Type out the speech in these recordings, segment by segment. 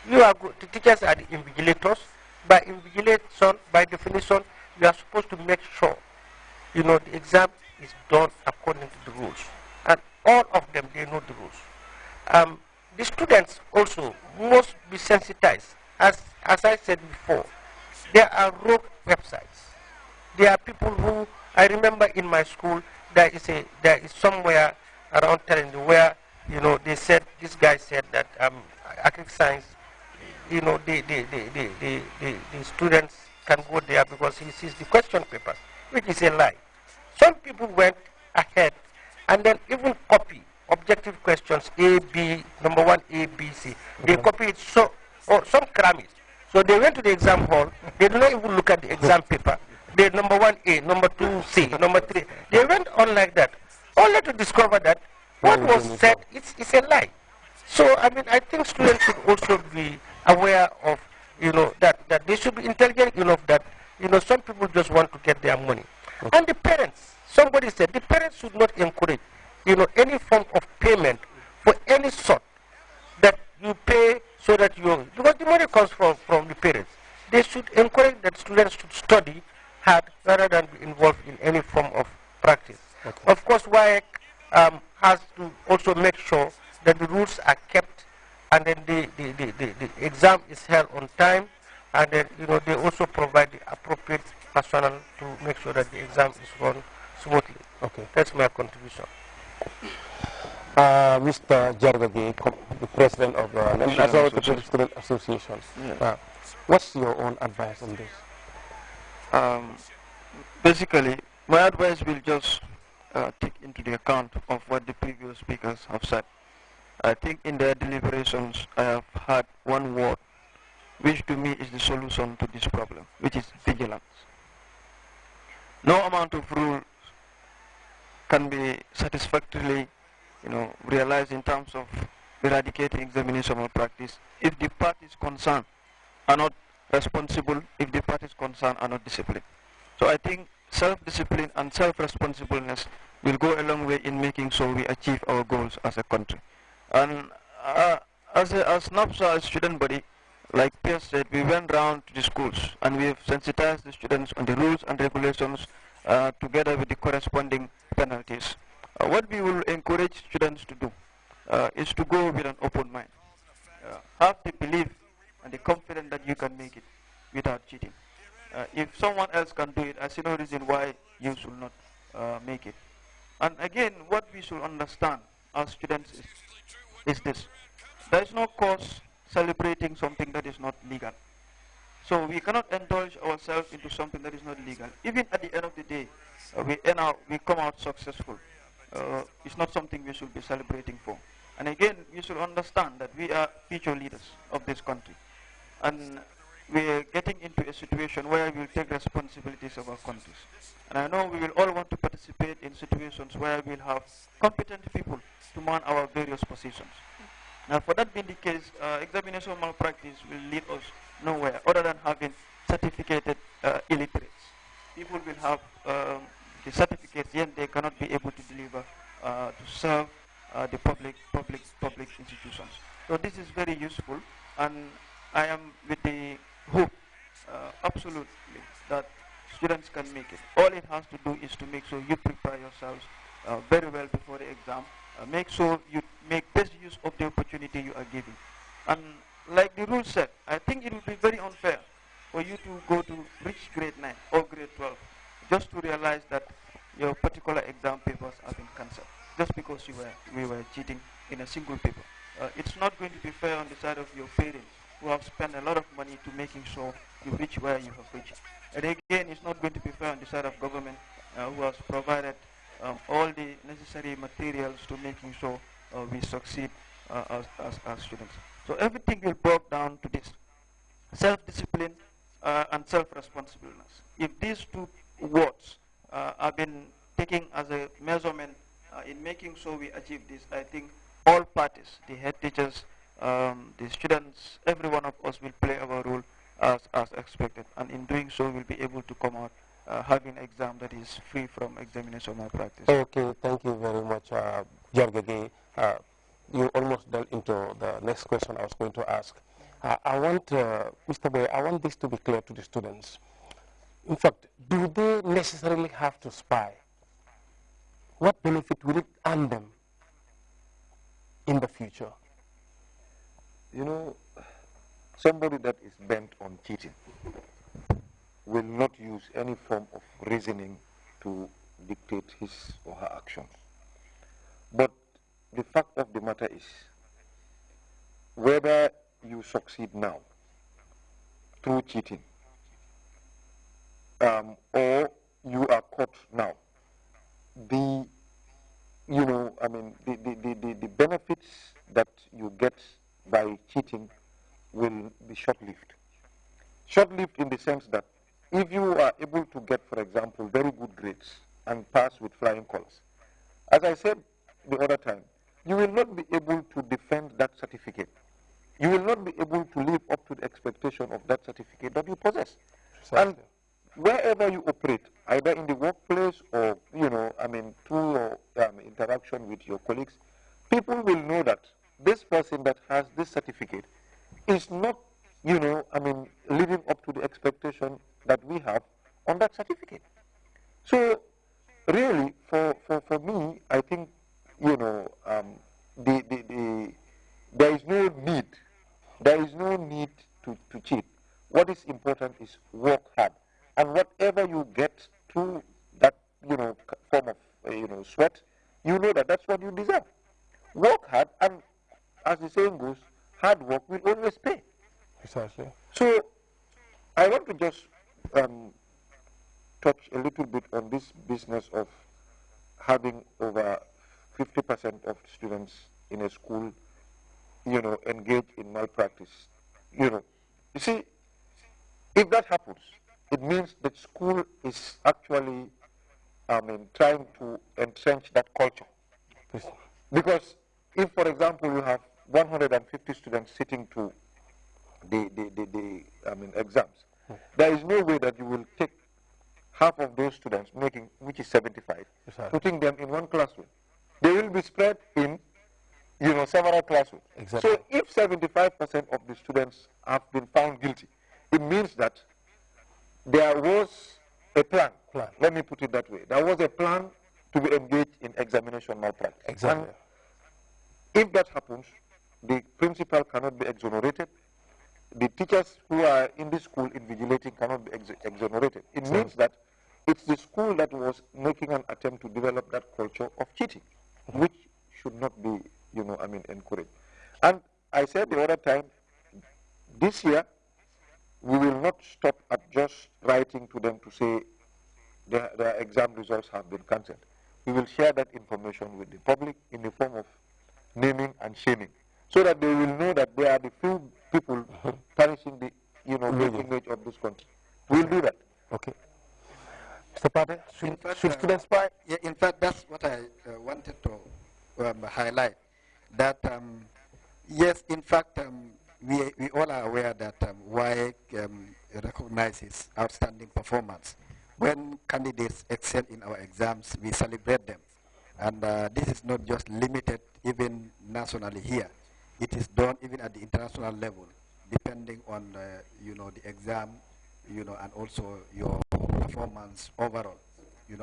You are good. The teachers are the invigilators. By invigilation, by definition, you are supposed to make sure, the exam is done according to the rules. And all of them, they know the rules. The students also must be sensitized. As I said before, there are rogue websites. There are people who, I remember in my school, there is somewhere around Terendi where, they said, this guy said that agric science, the students can go there because he sees the question papers, which is a lie. Some people went ahead and then even copy objective questions A, B, number one, A, B, C. They copy it or some cram it. So they went to the exam hall, they do not even look at the exam paper. They number one A, number two C, number three. They went on like that, only to discover that what was said is a lie. So I think students should also be aware of, that they should be intelligent enough that, some people just want to get their money. Okay. And the parents, somebody said, the parents should not encourage, any form of payment for any sort that you pay so that because the money comes from the parents. They should encourage that students should study hard rather than be involved in any form of practice. Okay. Of course, WAEC has to also make sure that the rules are kept, and then the exam is held on time, and then they also provide the appropriate personnel to make sure that the exam is run smoothly. Okay, that's my contribution. Mr. Jargagi, the president of the National Student Association. Yeah. What's your own advice on this? Basically, my advice will just take into the account of what the previous speakers have said. I think in their deliberations, I have had one word, which to me is the solution to this problem, which is vigilance. No amount of rules can be satisfactorily, realized in terms of eradicating examination malpractice if the parties concerned are not responsible, if the parties concerned are not disciplined. So I think self-discipline and self-responsibleness will go a long way in making sure we achieve our goals as a country. And as NAPSA, as student body, like Pierre said, we went round to the schools and we have sensitized the students on the rules and regulations together with the corresponding penalties. What we will encourage students to do is to go with an open mind. Have the belief and the confidence that you can make it without cheating. If someone else can do it, I see no reason why you should not make it. And again, what we should understand as students is this. There is no cause celebrating something that is not legal. So we cannot indulge ourselves into something that is not legal. Even at the end of the day, we come out successful. It's not something we should be celebrating for. And again, we should understand that we are future leaders of this country. And we are getting into a situation where we will take responsibilities of our countries. And I know we will all want to participate in situations where we will have competent people to man our various positions. Now, for that being the case, examination malpractice will lead us nowhere other than having certificated illiterates. People will have the certificates, yet they cannot be able to deliver to serve the public institutions. So this is very useful, and I am with the hope, absolutely, that students can make it. All it has to do is to make sure you prepare yourselves very well before the exam. Make sure you make best use of the opportunity you are given. And like the rule said, I think it would be very unfair for you to go to reach grade 9 or grade 12 just to realize that your particular exam papers have been cancelled just because we were cheating in a single paper. It's not going to be fair on the side of your parents who have spent a lot of money to making sure you reach where you have reached. And again, it's not going to be fair on the side of government who has provided all the necessary materials to making sure we succeed as students. So everything will boil down to this: self-discipline and self-responsibility. If these two words have been taken as a measurement in making sure we achieve this, I think all parties, the head teachers, the students, every one of us will play our role as expected. And in doing so, we'll be able to come out having an exam that is free from examination malpractice. Okay, thank you very much, Jargagi. You almost delved into the next question I was going to ask. I want, Mr. Boy, I want this to be clear to the students. In fact, do they necessarily have to spy? What benefit will it earn them in the future? You know, somebody that is bent on cheating will not use any form of reasoning to dictate his or her actions. But the fact of the matter is, whether you succeed now through cheating, or you are caught now, the benefits that you get by cheating will be short-lived. Short-lived in the sense that if you are able to get, for example, very good grades and pass with flying colors, as I said the other time, you will not be able to defend that certificate. You will not be able to live up to the expectation of that certificate that you possess. Precisely. And wherever you operate, either in the workplace or, through your interaction with your colleagues, people will know that this person that has this certificate is not, living up to the expectation that we have on that certificate. So, really, for me, I think, there is no need. There is no need to cheat. What is important is work hard. And whatever you get through that, form of, sweat, you know that that's what you deserve. Work hard, and as the saying goes, hard work will always pay. Precisely. So, I want to just touch a little bit on this business of having over 50% of students in a school, engage in malpractice. You see, if that happens, it means that school is actually, trying to entrench that culture. Because if, for example, you have 150 students sitting to the exams, there is no way that you will take half of those students, which is 75, putting them in one classroom. They will be spread in, several classrooms. Exactly. So if 75% of the students have been found guilty, it means that there was a plan. Let me put it that way. There was a plan to be engaged in examination malpractice. Exactly. And if that happens, the principal cannot be exonerated. The teachers who are in the school invigilating cannot be exonerated. It means that it's the school that was making an attempt to develop that culture of cheating, which should not be, encouraged. And I said the other time, this year, we will not stop at just writing to them to say their exam results have been cancelled. We will share that information with the public in the form of naming and shaming, so that they will know that they are the few people tarnishing the, the image of this country. We'll do that. Okay. Mr. Pate, should students spy? Yeah, in fact, that's what I wanted to highlight. That yes, in fact, we all are aware that WAEC recognizes outstanding performance. When candidates excel in our exams, we celebrate them. And this is not just limited even nationally here. It is done even at the international level, depending on the exam, and also your performance overall,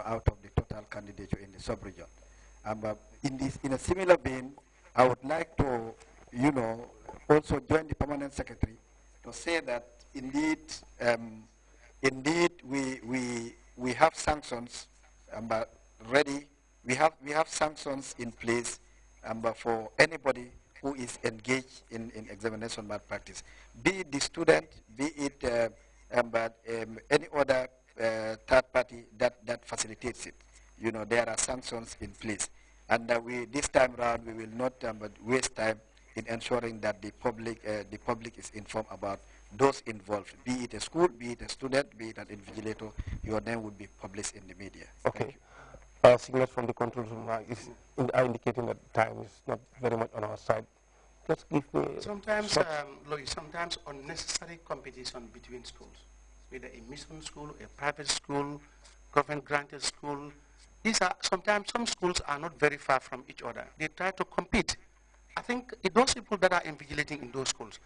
out of the total candidature in the sub-region. In a similar vein, I would like to, also join the permanent secretary to say that indeed, we have sanctions ready. We have sanctions in place for anybody who is engaged in examination malpractice, be it the student, be it any other third party that facilitates it. There are sanctions in place, and this time around we will not waste time in ensuring that the public is informed about those involved, be it a school, be it a student, be it an invigilator. Your name will be published in the media. Okay. Signals from the control room are indicating that time is not very much on our side. Let's give me sometimes, Louis, sometimes unnecessary competition between schools, whether a mission school, a private school, government-granted school. Sometimes some schools are not very far from each other. They try to compete. I think those people that are invigilating in those schools,